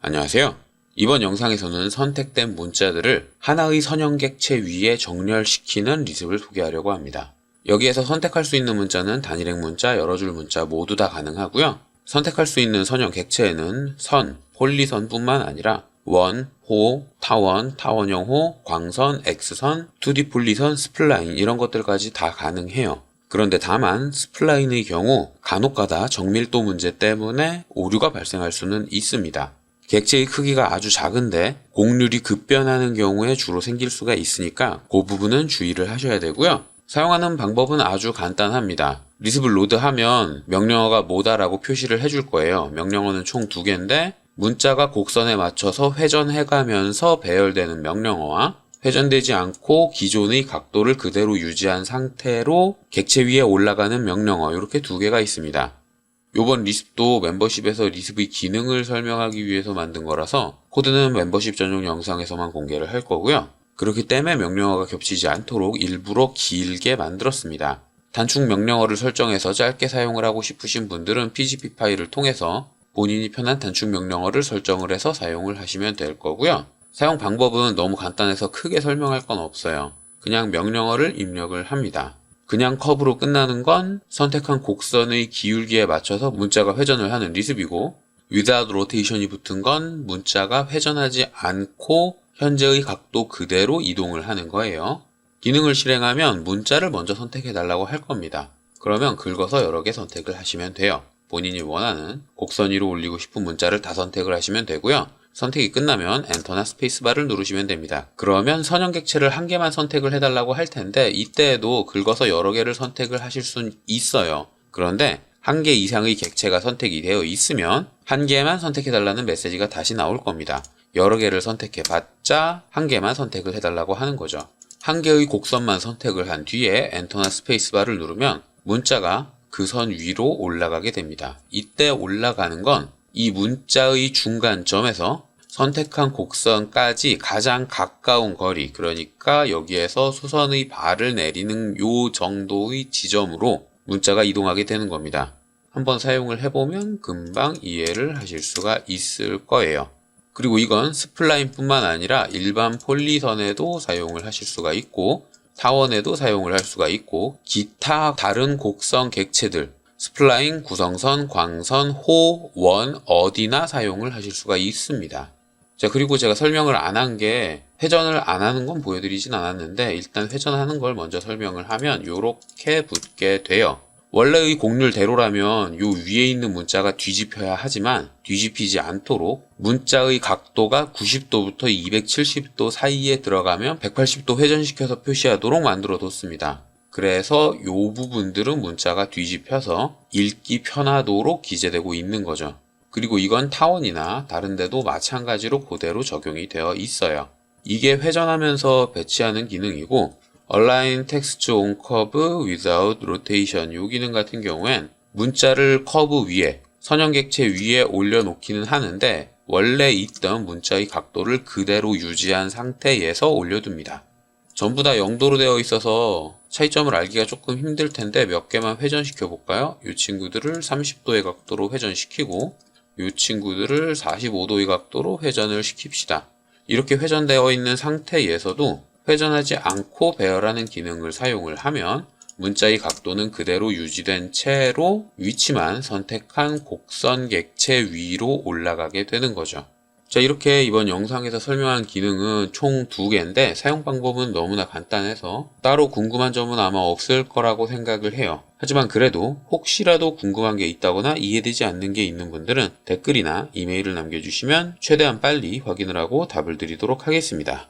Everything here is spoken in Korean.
안녕하세요. 이번 영상에서는 선택된 문자들을 하나의 선형객체 위에 정렬시키는 리습을 소개하려고 합니다. 여기에서 선택할 수 있는 문자는 단일행 문자, 여러 줄 문자 모두 다 가능하고요. 선택할 수 있는 선형객체에는 선, 폴리선뿐만 아니라 원, 호, 타원, 타원형 호, 광선, X선, 2D 폴리선, 스플라인 이런 것들까지 다 가능해요. 그런데 다만 스플라인의 경우 간혹가다 정밀도 문제 때문에 오류가 발생할 수는 있습니다. 객체의 크기가 아주 작은데 곡률이 급변하는 경우에 주로 생길 수가 있으니까 그 부분은 주의를 하셔야 되고요. 사용하는 방법은 아주 간단합니다. 리습을 로드하면 명령어가 뭐다라고 표시를 해줄 거예요. 명령어는 총 2개인데 문자가 곡선에 맞춰서 회전해가면서 배열되는 명령어와 회전되지 않고 기존의 각도를 그대로 유지한 상태로 객체 위에 올라가는 명령어 이렇게 2개가 있습니다. 요번 리습도 멤버십에서 리습의 기능을 설명하기 위해서 만든 거라서 코드는 멤버십 전용 영상에서만 공개를 할 거고요. 그렇기 때문에 명령어가 겹치지 않도록 일부러 길게 만들었습니다. 단축 명령어를 설정해서 짧게 사용을 하고 싶으신 분들은 PGP 파일을 통해서 본인이 편한 단축 명령어를 설정을 해서 사용을 하시면 될 거고요. 사용 방법은 너무 간단해서 크게 설명할 건 없어요. 그냥 명령어를 입력을 합니다. 그냥 컵으로 끝나는 건 선택한 곡선의 기울기에 맞춰서 문자가 회전을 하는 리습이고 without rotation이 붙은 건 문자가 회전하지 않고 현재의 각도 그대로 이동을 하는 거예요. 기능을 실행하면 문자를 먼저 선택해달라고 할 겁니다. 그러면 긁어서 여러 개 선택을 하시면 돼요. 본인이 원하는 곡선 위로 올리고 싶은 문자를 다 선택을 하시면 되고요. 선택이 끝나면 엔터나 스페이스바를 누르시면 됩니다. 그러면 선형객체를 한 개만 선택을 해달라고 할 텐데 이때에도 긁어서 여러 개를 선택을 하실 수 있어요. 그런데 한 개 이상의 객체가 선택이 되어 있으면 한 개만 선택해달라는 메시지가 다시 나올 겁니다. 여러 개를 선택해봤자 한 개만 선택을 해달라고 하는 거죠. 한 개의 곡선만 선택을 한 뒤에 엔터나 스페이스바를 누르면 문자가 그 선 위로 올라가게 됩니다. 이때 올라가는 건 이 문자의 중간점에서 선택한 곡선까지 가장 가까운 거리, 그러니까 여기에서 수선의 발을 내리는 요 정도의 지점으로 문자가 이동하게 되는 겁니다. 한번 사용을 해보면 금방 이해를 하실 수가 있을 거예요. 그리고 이건 스플라인 뿐만 아니라 일반 폴리선에도 사용을 하실 수가 있고 타원에도 사용을 할 수가 있고 기타 다른 곡선 객체들 스플라인, 구성선, 광선, 호, 원 어디나 사용을 하실 수가 있습니다. 자, 그리고 제가 설명을 안 한 게 회전을 안 하는 건 보여드리진 않았는데 일단 회전하는 걸 먼저 설명을 하면 요렇게 붙게 돼요. 원래의 곡률대로라면 요 위에 있는 문자가 뒤집혀야 하지만 뒤집히지 않도록 문자의 각도가 90도부터 270도 사이에 들어가면 180도 회전시켜서 표시하도록 만들어 뒀습니다. 그래서 요 부분들은 문자가 뒤집혀서 읽기 편하도록 기재되고 있는 거죠. 그리고 이건 타원이나 다른 데도 마찬가지로 그대로 적용이 되어 있어요. 이게 회전하면서 배치하는 기능이고 Align Text on Curve Without Rotation 이 기능 같은 경우엔 문자를 커브 위에 선형객체 위에 올려놓기는 하는데 원래 있던 문자의 각도를 그대로 유지한 상태에서 올려둡니다. 전부 다 0도로 되어 있어서 차이점을 알기가 조금 힘들 텐데 몇 개만 회전시켜 볼까요? 이 친구들을 30도의 각도로 회전시키고 이 친구들을 45도의 각도로 회전을 시킵시다. 이렇게 회전되어 있는 상태에서도 회전하지 않고 배열하는 기능을 사용을 하면 문자의 각도는 그대로 유지된 채로 위치만 선택한 곡선 객체 위로 올라가게 되는 거죠. 자, 이렇게 이번 영상에서 설명한 기능은 총 2개인데 사용 방법은 너무나 간단해서 따로 궁금한 점은 아마 없을 거라고 생각을 해요. 하지만 그래도 혹시라도 궁금한 게 있다거나 이해되지 않는 게 있는 분들은 댓글이나 이메일을 남겨주시면 최대한 빨리 확인을 하고 답을 드리도록 하겠습니다.